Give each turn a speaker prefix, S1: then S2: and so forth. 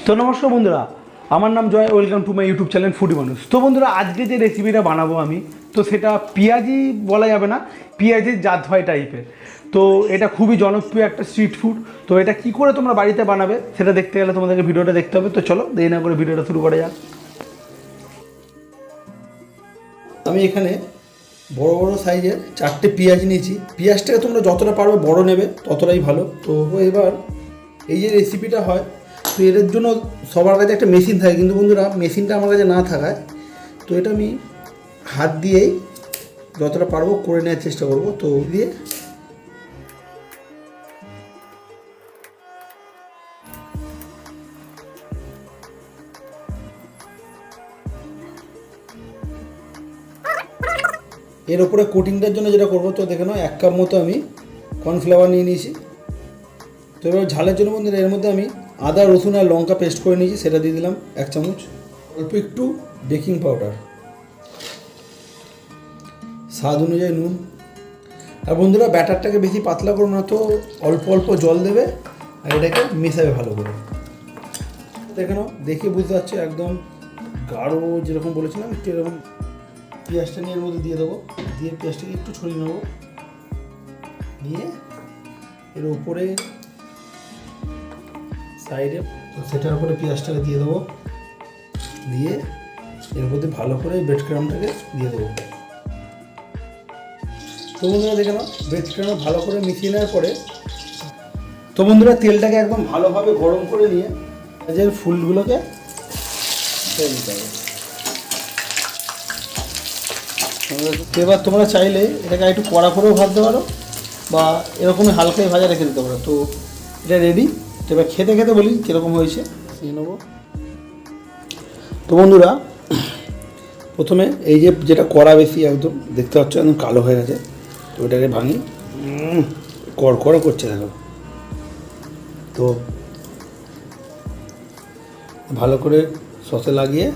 S1: তো নমস্কার বন্ধুরা, আমার নাম Joy. Welcome to my YouTube channel foodie মানুষ। তো বন্ধুরা, আজকে যে রেসিপিটা বানাবো আমি, তো সেটা পেঁয়াজি বলা যাবে না, পেঁয়াজের জাত হয় টাইপের। তো এটা খুবই জনপ্রিয় একটা স্ট্রিট ফুড। তো এটা কি করে তোমরা বাড়িতে বানাবে সেটা দেখতে গেলে তোমাদেরকে ভিডিওটা দেখতে হবে। তো চলো দেরি না করে ভিডিওটা শুরু করা যাক। আমি এখানে বড় বড় সাইজের 4টে পেঁয়াজ নিয়েছি। পেঁয়াজটাকে তোমরা যতটা পারবে বড় নেবে ততটাই ভালো। তো এবার এই যে রেসিপিটা হয়, তো এর জন্য সবার কাছে একটা মেশিন থাকে, কিন্তু বন্ধুরা মেশিনটা আমার কাছে না থাকায় তো এটা আমি হাত দিয়েই যতটা পারবো করে নেওয়ার চেষ্টা করব। তো দিয়ে এর উপরে কোটিংটার জন্য যেটা করবো, তো দেখে নাও 1 কাপ মতো আমি কর্নফ্লাওয়ার নিয়ে নিয়েছি। তো এবার ঝালের জন্য বন্ধুরা এর মধ্যে আমি আদা রসুন আর লঙ্কা পেস্ট করে নিয়েছি, সেটা দিয়ে দিলাম 1 চামচ। অল্প একটু বেকিং পাউডার, স্বাদ অনুযায়ী নুন। আর বন্ধুরা ব্যাটারটাকে বেশি পাতলা করো না, তো অল্প অল্প জল দেবে আর এটাকে মেশাবে ভালো করে। দেখে নাও, দেখে বুঝতে পারছো একদম গাঢ়, যেরকম বলেছিলাম একটু এরকম। পেঁয়াজটা নিয়ে এর মধ্যে দিয়ে দেবো, দিয়ে পেঁয়াজটাকে একটু ছড়িয়ে নেবো, নিয়ে এর উপরে সাইডে সেটার উপরে পেঁয়াজটাকে দিয়ে দেবো, দিয়ে এর মধ্যে ভালো করে ব্রেড ক্রামটাকে দিয়ে দেবো। তো বন্ধুরা দেখে নাও, ব্রেড ক্রাম ভালো করে মিশিয়ে নেওয়ার পরে, তো বন্ধুরা তেলটাকে একদম ভালোভাবে গরম করে নিয়ে পেঁয়াজের ফুলগুলোকে ছেড়ে দিতে হবে। এবার তোমরা চাইলে এটাকে একটু কড়া করেও ভাজতে পারো বা এরকমই হালকাই ভাজা রেখে দিতে পারো। তো এটা রেডি। তো এবার খেতে খেতে বলি কীরকম হয়েছে, নিয়ে নেবো। তো বন্ধুরা প্রথমে এই যে যেটা কড়া বেশি একদম দেখতে পাচ্ছ একদম কালো হয়ে গেছে, তো ওটাকে ভাঙি, কড়কড়া করছে দেখো। তো ভালো করে সসে লাগিয়ে